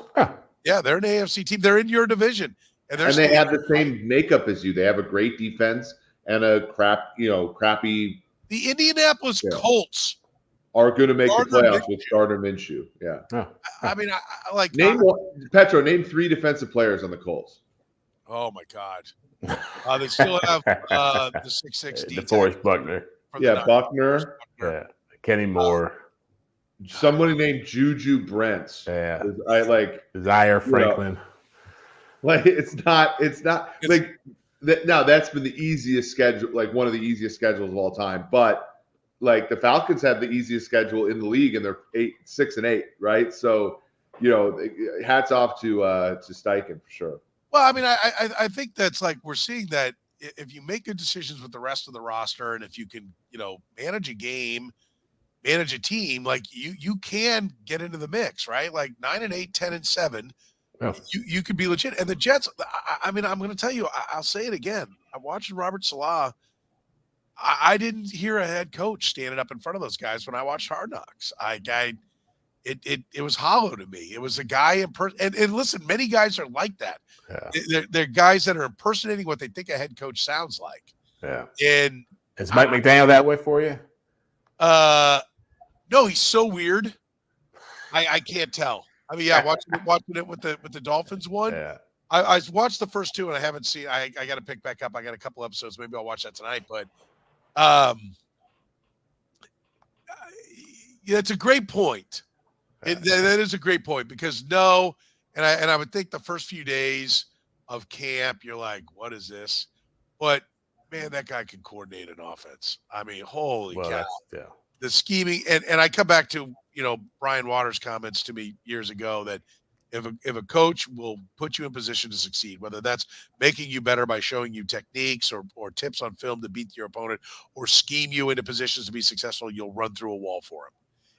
Yeah, they're an AFC team. They're in your division. And
they have the same makeup as you. They have a great defense and a crappy.
The Indianapolis Colts
are going to make the playoffs with Gardner Minshew. Yeah.
I mean, I like
Petro, name 3 defensive players on the Colts.
Oh my God. They still have the 6'6"
DeForest Buckner.
Buckner.
Yeah. Kenny Moore.
Somebody named Juju Brents.
Yeah.
I like
Zaire Franklin.
Like it's not like that. Now that's been the easiest schedule, like one of the easiest schedules of all time. But like the Falcons have the easiest schedule in the league, and they're 6-8, right? So hats off to Steichen for sure.
Well, I mean, I think that's like we're seeing that if you make good decisions with the rest of the roster, and if you can, manage a game, manage a team, like you can get into the mix, right? Like 9-8, 10-7, you could be legit. And the Jets, I mean, I'm going to tell you, I'll say it again. I'm watching Robert Saleh. I didn't hear a head coach standing up in front of those guys when I watched Hard Knocks. It was hollow to me. It was a guy in person. And listen, many guys are like that. Yeah. They're guys that are impersonating what they think a head coach sounds like.
Yeah.
And
is Mike McDaniel that way for you?
No, he's so weird. I can't tell. I mean, watching it with the Dolphins one.
Yeah.
I watched the first 2 and I haven't seen. I got to pick back up. I got a couple episodes. Maybe I'll watch that tonight. But it's a great point. That is a great point because and I would think the first few days of camp, you're like, what is this? But man, that guy can coordinate an offense. I mean, holy cow. The scheming, and I come back to, Brian Waters' comments to me years ago that if a coach will put you in position to succeed, whether that's making you better by showing you techniques or tips on film to beat your opponent or scheme you into positions to be successful, you'll run through a wall for him.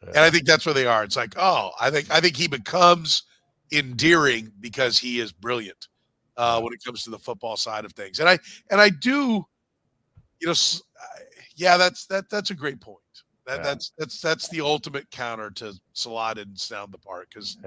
And I think that's where they are. It's like, I think he becomes endearing because he is brilliant when it comes to the football side of things. And I do, that's a great point. That's the ultimate counter to Salah didn't sound the part because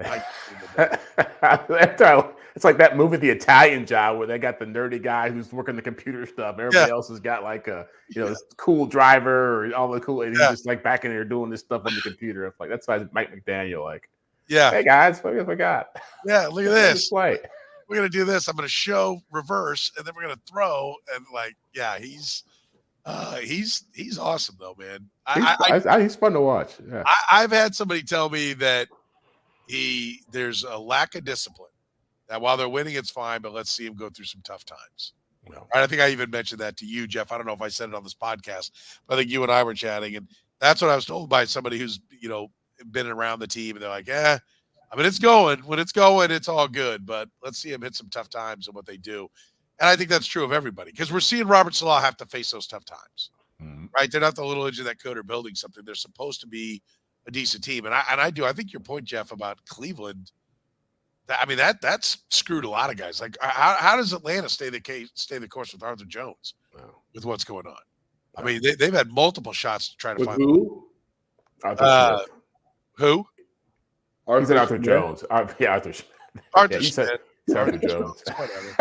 it's like that movie, The Italian Job, where they got the nerdy guy who's working the computer stuff. Everybody else has got like a this cool driver or all the cool, and he's just like back in there doing this stuff on the computer. It's like that's why Mike McDaniel like, hey guys, what we got?
Yeah, look at this. We're gonna do this. I'm gonna show reverse, and then we're gonna throw, and he's awesome though, man.
He's fun to watch. Yeah.
I've had somebody tell me that there's a lack of discipline. That while they're winning, it's fine, but let's see him go through some tough times. Right? I think I even mentioned that to you, Jeff. I don't know if I said it on this podcast, but I think you and I were chatting, and that's what I was told by somebody who's been around the team, and they're like, I mean, it's going. When it's going, it's all good. But let's see him hit some tough times and what they do. And I think that's true of everybody because we're seeing Robert Salah have to face those tough times, right? They're not the little engine that could or building something. They're supposed to be a decent team. And I think your point, Jeff, about Cleveland, that's screwed a lot of guys. Like, how does Atlanta stay the course with Arthur Jones with what's going on? I mean, they've had multiple shots to try to find
who?
Arthur Smith.
Who?
He said Arthur Jones. Arthur Smith.
Arthur
He
Smith.
said Arthur Jones.
Whatever.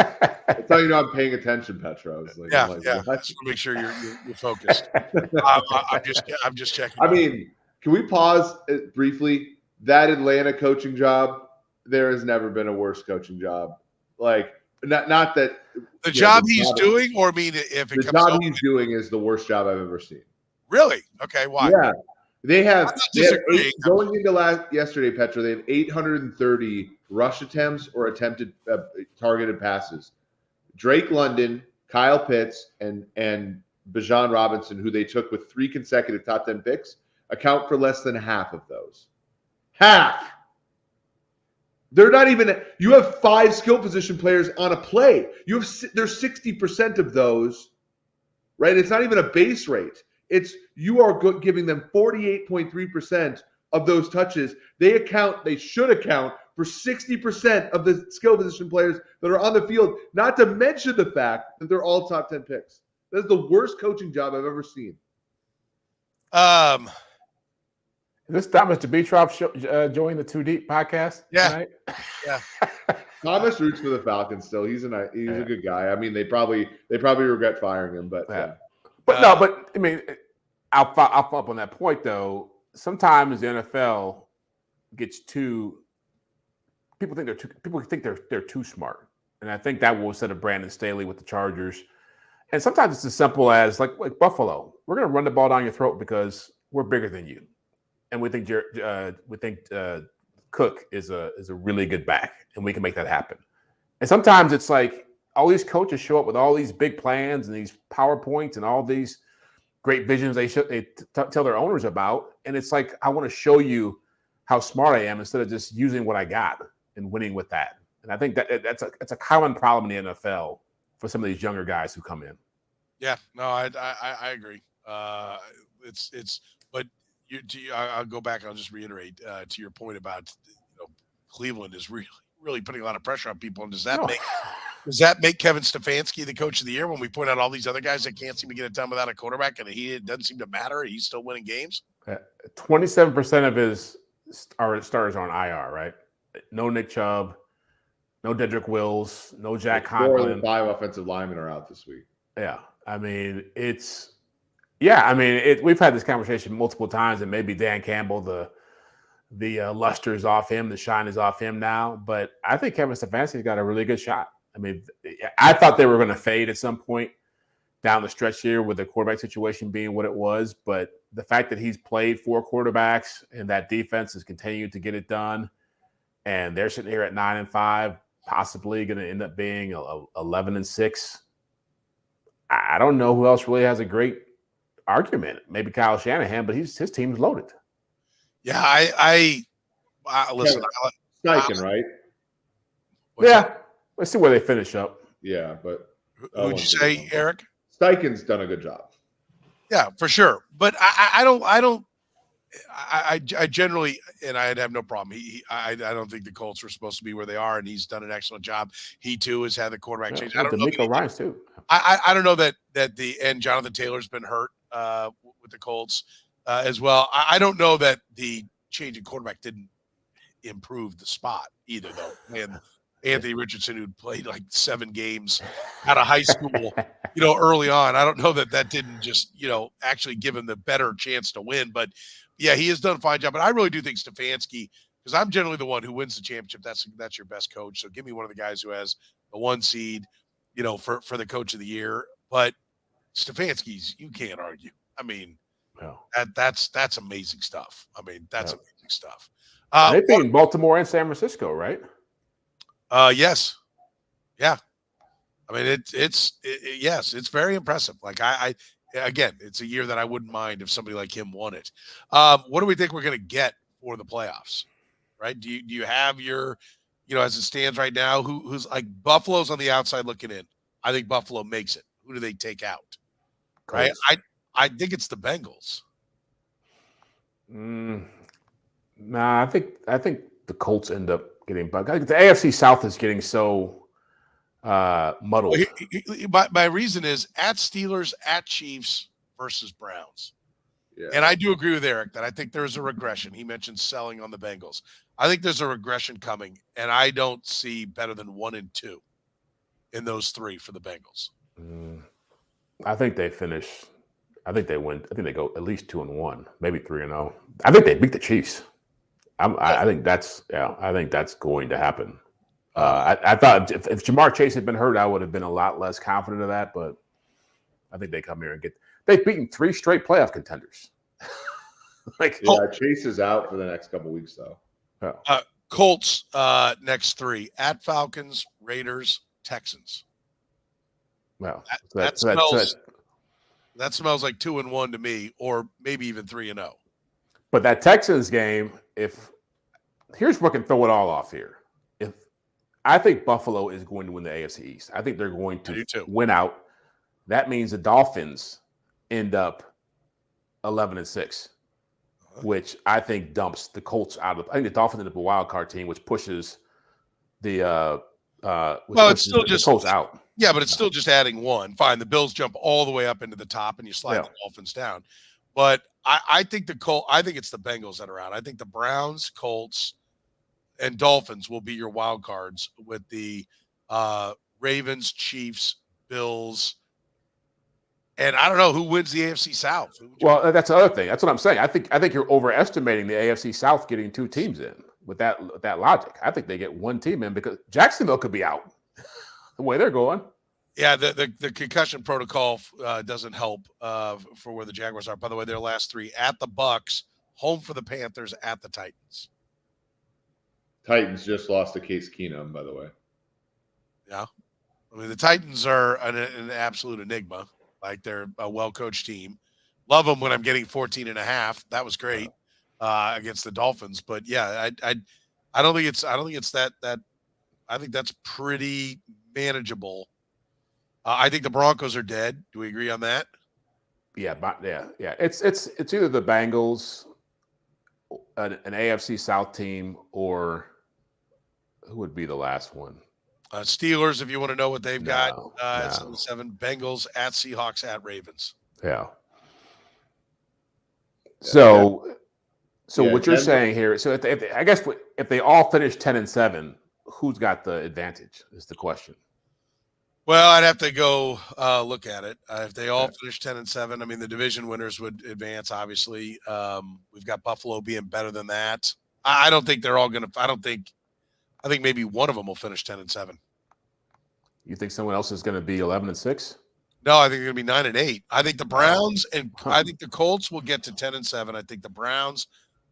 That's how you know I'm paying attention, Petro. Like,
Yeah.
what?
I just want to make sure you're focused. I'm just checking.
I mean, can we pause briefly? That Atlanta coaching job, there has never been a worse coaching job. Like, not that
the job he's doing, or if it
the
comes
job he's doing is the worst job I've ever seen.
Really? Okay. Why?
Yeah, they have going into yesterday, Petro. They have 830 rush attempts or attempted targeted passes. Drake London, Kyle Pitts, and Bijan Robinson, who they took with 3 consecutive top 10 picks, account for less than half of those. Half. They're not even. You have 5 skill position players on a play. There's 60% of those, right? It's not even a base rate. It's you are giving them 48.3% of those touches. They should account for 60% of the skill position players that are on the field. Not to mention the fact that they're all top 10 picks. That's the worst coaching job I've ever seen.
Is this Thomas Dimitrov joining the Too Deep podcast tonight?
Yeah.
Thomas roots for the Falcons still. He's a good guy. I mean, they probably regret firing him, but
But I mean, I'll follow up on that point though. Sometimes the NFL gets too. People think they're too smart, and I think that was said of Brandon Staley with the Chargers. And sometimes it's as simple as like Buffalo. We're going to run the ball down your throat because we're bigger than you. And we think Cook is a really good back, and we can make that happen. And sometimes it's like all these coaches show up with all these big plans and these PowerPoints and all these great visions they tell their owners about, and it's like I want to show you how smart I am instead of just using what I got and winning with that. And I think that's a common problem in the NFL for some of these younger guys who come in.
Yeah, no, I agree. But I'll go back and I'll just reiterate to your point about Cleveland is really putting a lot of pressure on people. And does that make Kevin Stefanski the coach of the year when we point out all these other guys that can't seem to get it done without a quarterback and it doesn't seem to matter? He's still winning games.
27% of his starters are on IR, right? No Nick Chubb, no Dedrick Wills, no Jack Conklin.
4 of the 5 offensive linemen are out this week.
Yeah, I mean we've had this conversation multiple times, and maybe Dan Campbell, the luster is off him, the shine is off him now. But I think Kevin Stefanski's got a really good shot. I mean, I thought they were going to fade at some point down the stretch here with the quarterback situation being what it was. But the fact that he's played 4 quarterbacks and that defense has continued to get it done, and they're sitting here at 9-5, possibly going to end up being 11-6. I don't know who else really has a great argument. Maybe Kyle Shanahan, but his team's loaded.
Yeah, I listen.
Steichen, right?
Yeah, let's see where they finish up.
Yeah, but
who'd you say, Eric?
Steichen's done a good job.
Yeah, for sure. But I generally, and I'd have no problem. I don't think the Colts were supposed to be where they are, and he's done an excellent job. He too has had the quarterback change. I don't know.
D'Amico Ryans too.
I don't know that and Jonathan Taylor's been hurt with the Colts as well. I don't know that the change in quarterback didn't improve the spot either, though. And Anthony Richardson, who played like 7 games out of high school, early on, I don't know that didn't just, actually give him the better chance to win. But yeah, he has done a fine job. But I really do think Stefanski, because I'm generally the one who wins the championship. That's your best coach. So give me one of the guys who has the 1 seed, for the coach of the year. But Stefanski's, you can't argue. I mean,
no.
That's amazing stuff. I mean, that's amazing stuff.
They beat Baltimore and San Francisco, right?
Yes. Yeah. I mean, yes, it's very impressive. Like again, it's a year that I wouldn't mind if somebody like him won it. What do we think we're going to get for the playoffs? right? Do you have your, as it stands right now, who's like Buffalo's on the outside looking in? I think Buffalo makes it. Who do they take out? Right?
Colts.
I think it's the Bengals.
Nah, I think the Colts end up getting bugged. The AFC South is getting so muddled.
My reason is at Steelers, at Chiefs versus Browns.
Yeah.
And I do agree with Eric that I think there's a regression. He mentioned selling on the Bengals. I think there's a regression coming, and I don't see better than 1 and 2 in those 3 for the Bengals.
I think they finish. I think they win. I think they go at least 2-1, maybe 3-0. I think they beat the Chiefs. I think that's I think that's going to happen. I thought if Jamar Chase had been hurt, I would have been a lot less confident of that. But I think they come here and they've beaten 3 straight playoff contenders.
Chase is out for the next couple weeks though.
Colts next 3 at Falcons, Raiders, Texans.
Well,
that smells like 2-1 to me, or maybe even 3-0.
But that Texans game, here's what can throw it all off here. If I think Buffalo is going to win the AFC East, I think they're going to win out. That means the Dolphins end up 11-6, which I think dumps the Colts out of. I think the Dolphins end up a wild card team, which pushes the
it's still just
Colts out.
Yeah, but it's still just adding 1. Fine, the Bills jump all the way up into the top, and you slide the Dolphins down. But I think I think it's the Bengals that are out. I think the Browns, Colts, and Dolphins will be your wild cards, with the Ravens, Chiefs, Bills, and I don't know who wins the AFC South.
Well, that's the other thing. That's what I'm saying. I think you're overestimating the AFC South getting 2 teams in with that logic. I think they get 1 team in because Jacksonville could be out the way they're going.
Yeah, the concussion protocol doesn't help for where the Jaguars are. By the way, their last 3 at the Bucks, home for the Panthers, at the Titans.
Titans just lost to Case Keenum, by the way.
Yeah. I mean, the Titans are an absolute enigma. Like, they're a well-coached team. Love them when I'm getting 14.5. That was great against the Dolphins. But yeah, I don't think it's that. I think that's pretty manageable. I think the Broncos are dead. Do we agree on that?
Yeah. It's either the Bengals, an AFC South team, or who would be the last one?
Steelers, if you want to know what they've got. 7 Bengals at Seahawks at Ravens.
Yeah. So what you're saying here? So if they all finish 10-7, who's got the advantage? Is the question.
Well, I'd have to go look at it. If they all finish 10-7, I mean, the division winners would advance. Obviously, we've got Buffalo being better than that. I don't think they're all going to. I think maybe one of them will finish 10-7.
You think someone else is going to be 11-6?
No, I think they're going to be 9-8. I think the Browns I think the Colts will get to 10-7. I think the Browns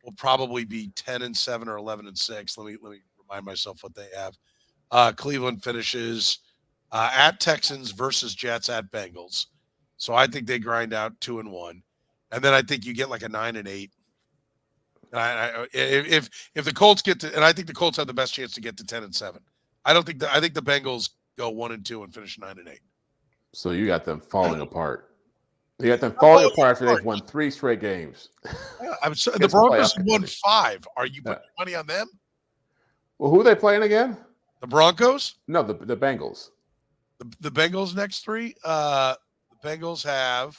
will probably be 10-7 or 11-6. Let me remind myself what they have. Cleveland finishes at Texans versus Jets at Bengals. So I think they grind out 2-1. And then I think you get like a 9-8. If the Colts get to, and I think the Colts have the best chance to get to 10-7. I think the Bengals go 1-2 and finish 9-8.
So you got them falling apart. You got them falling apart after they've won 3 straight games.
The Broncos won 5. Are you putting money on them?
Well, who are they playing again?
The Broncos?
No, the Bengals.
The Bengals next 3. The Bengals have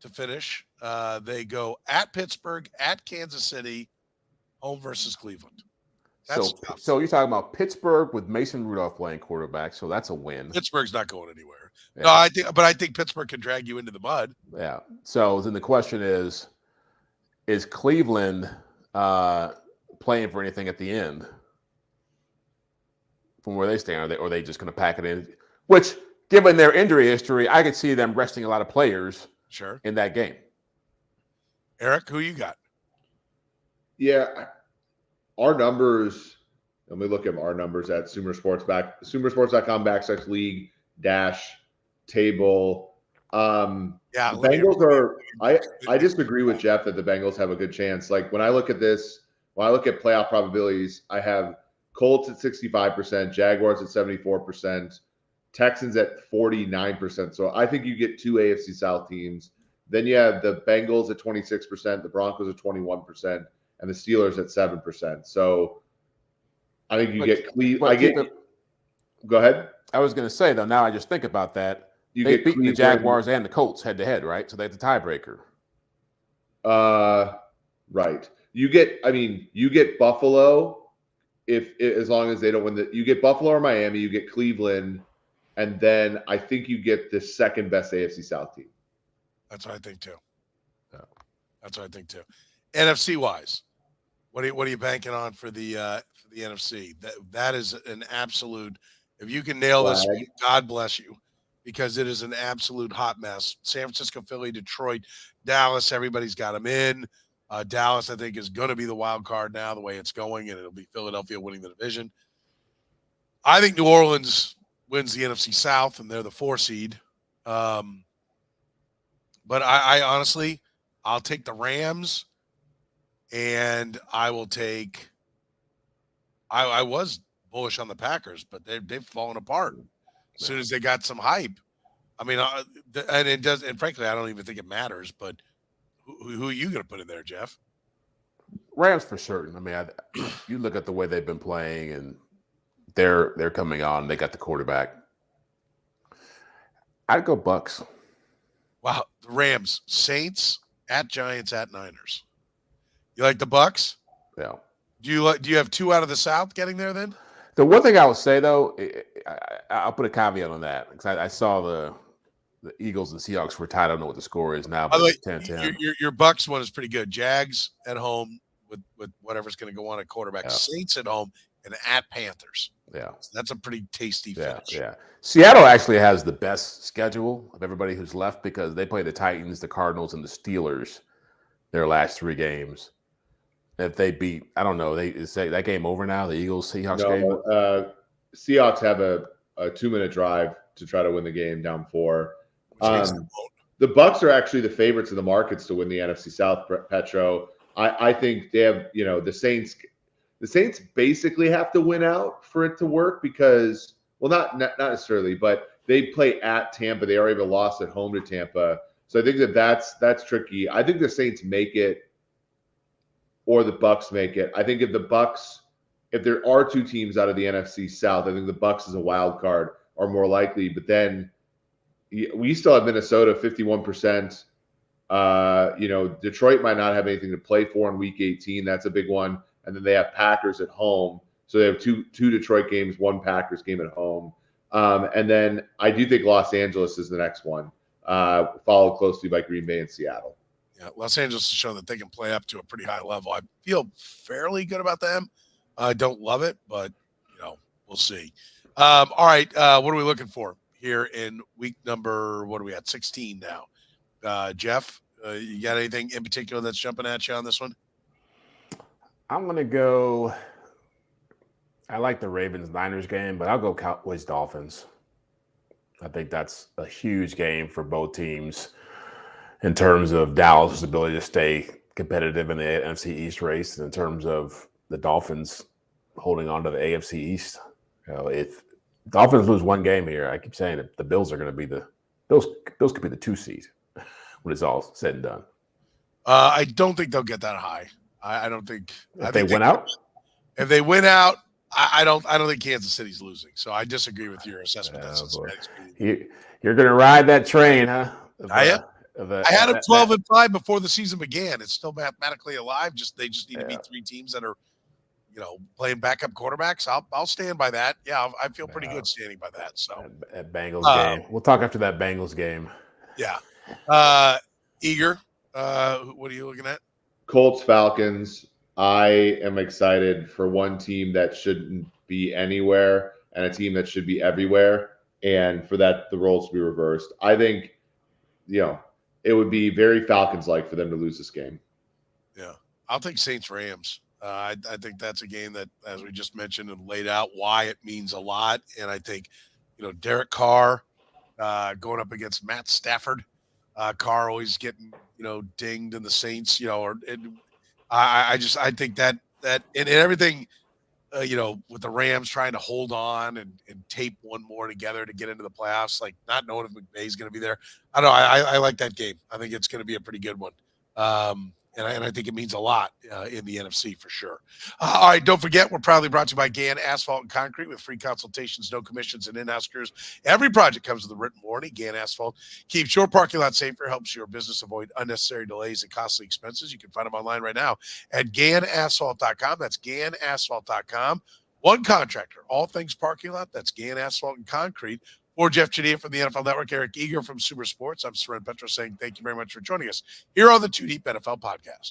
to finish. They go at Pittsburgh, at Kansas City, home versus Cleveland.
So you're talking about Pittsburgh with Mason Rudolph playing quarterback, so that's a win.
Pittsburgh's not going anywhere. Yeah. No, I think Pittsburgh can drag you into the mud.
Yeah. So then the question is Cleveland playing for anything at the end from where they stand? Or are they just going to pack it in? Which, given their injury history, I could see them resting a lot of players in that game.
Eric, who you got?
Yeah. Our numbers, let me look at our numbers at sumersports.com/league-table. The Bengals are, I disagree with Jeff that the Bengals have a good chance. Like, when I look at this, when I look at playoff probabilities, I have Colts at 65%, Jaguars at 74%, Texans at 49%. So I think you get 2 AFC South teams. Then you have the Bengals at 26%, the Broncos at 21%, and the Steelers at 7%. So I think you get Cleveland. Go ahead.
I was going to say, though, now I just think about that. They beat the Jaguars and the Colts head-to-head, right? So they have the tiebreaker.
Right. You get Buffalo as long as they don't win you get Buffalo or Miami, you get Cleveland, and then I think you get the second best AFC South team.
That's what I think too. Yeah. That's what I think too. NFC wise, what are you banking on for the NFC? That is an absolute. If you can nail this, God bless you, because it is an absolute hot mess. San Francisco, Philly, Detroit, Dallas. Everybody's got them in. Dallas, I think, is going to be the wild card now, the way it's going, and it'll be Philadelphia winning the division. I think New Orleans wins the NFC South, and they're the 4 seed. But I honestly, I'll take the Rams, and I will take – I was bullish on the Packers, but they've fallen apart as soon as they got some hype. I mean, and it does – and frankly, I don't even think it matters, but who are you going to put in there, Jeff?
Rams for certain. I mean, you look at the way they've been playing, and they're coming on. They got the quarterback. I'd go Bucks.
Wow, the Rams, Saints, at Giants, at Niners. You like the Bucks?
Yeah.
Do you have 2 out of the South getting there then?
The one thing I would say though, I'll put a caveat on that because I saw the Eagles and Seahawks were tied. I don't know what the score is now, but it's 10-10.
Your Bucks one is pretty good. Jags at home with whatever's going to go on at quarterback. Yeah. Saints at home and at Panthers.
Yeah,
so that's a pretty tasty finish.
Yeah. Seattle actually has the best schedule of everybody who's left because they play the Titans, the Cardinals, and the Steelers their last 3 games. If they beat, I don't know, is that game over now? The Eagles Seahawks game.
Seahawks have a 2-minute drive to try to win the game down 4. The Bucks are actually the favorites in the markets to win the NFC South. Petro, I think they have. The Saints. The Saints basically have to win out for it to work because, well, not necessarily, but they play at Tampa. They already have a loss at home to Tampa, so I think that's tricky. I think the Saints make it, or the Bucks make it. I think if there are 2 teams out of the NFC South, I think the Bucks as a wild card are more likely. But then we still have Minnesota 51%. Detroit might not have anything to play for in Week 18. That's a big one. And then they have Packers at home. So they have two Detroit games, 1 Packers game at home. And then I do think Los Angeles is the next one, followed closely by Green Bay and Seattle.
Yeah, Los Angeles has shown that they can play up to a pretty high level. I feel fairly good about them. I don't love it, but, we'll see. All right, what are we looking for here in week number, 16 now? Jeff, you got anything in particular that's jumping at you on this one?
I'm going to go – I like the Ravens-Niners game, but I'll go Cowboys-Dolphins. I think that's a huge game for both teams in terms of Dallas' ability to stay competitive in the NFC East race and in terms of the Dolphins holding on to the AFC East. If Dolphins lose 1 game here, I keep saying that the Bills are going to be those could be the 2 seed when it's all said and done.
I don't think they'll get that high. I don't think
if they win out.
If they win out, I don't think Kansas City's losing. So I disagree with your assessment.
You're going to ride that train, huh?
I had them 12-5 before the season began. It's still mathematically alive. They just need to beat 3 teams that are, playing backup quarterbacks. I'll stand by that. Yeah, I feel pretty good standing by that. So
at Bengals game, we'll talk after that Bengals game.
Yeah, Eager. What are you looking at?
Colts, Falcons. I am excited for one team that shouldn't be anywhere and a team that should be everywhere, and for that the roles to be reversed. I think, it would be very Falcons-like for them to lose this game.
Yeah, I'll take Saints-Rams. I think that's a game that, as we just mentioned and laid out, why it means a lot. And I think, Derek Carr going up against Matt Stafford. Carr always getting, dinged in the Saints, I think that that and everything, with the Rams trying to hold on and tape one more together to get into the playoffs, like not knowing if McVay's going to be there. I don't know. I like that game. I think it's going to be a pretty good one. And I think it means a lot in the NFC for sure. All right, don't forget, we're proudly brought to you by Gann Asphalt and Concrete with free consultations, no commissions, and in-house crews. Every project comes with a written warranty. Gann Asphalt keeps your parking lot safer, helps your business avoid unnecessary delays and costly expenses. You can find them online right now at GannAsphalt.com. That's GannAsphalt.com. One contractor, all things parking lot. That's Gann Asphalt and Concrete. For Jeff Chadiha from the NFL Network, Eric Eager from Super Sports, I'm Soren Petro saying thank you very much for joining us here on the Two Deep NFL Podcast.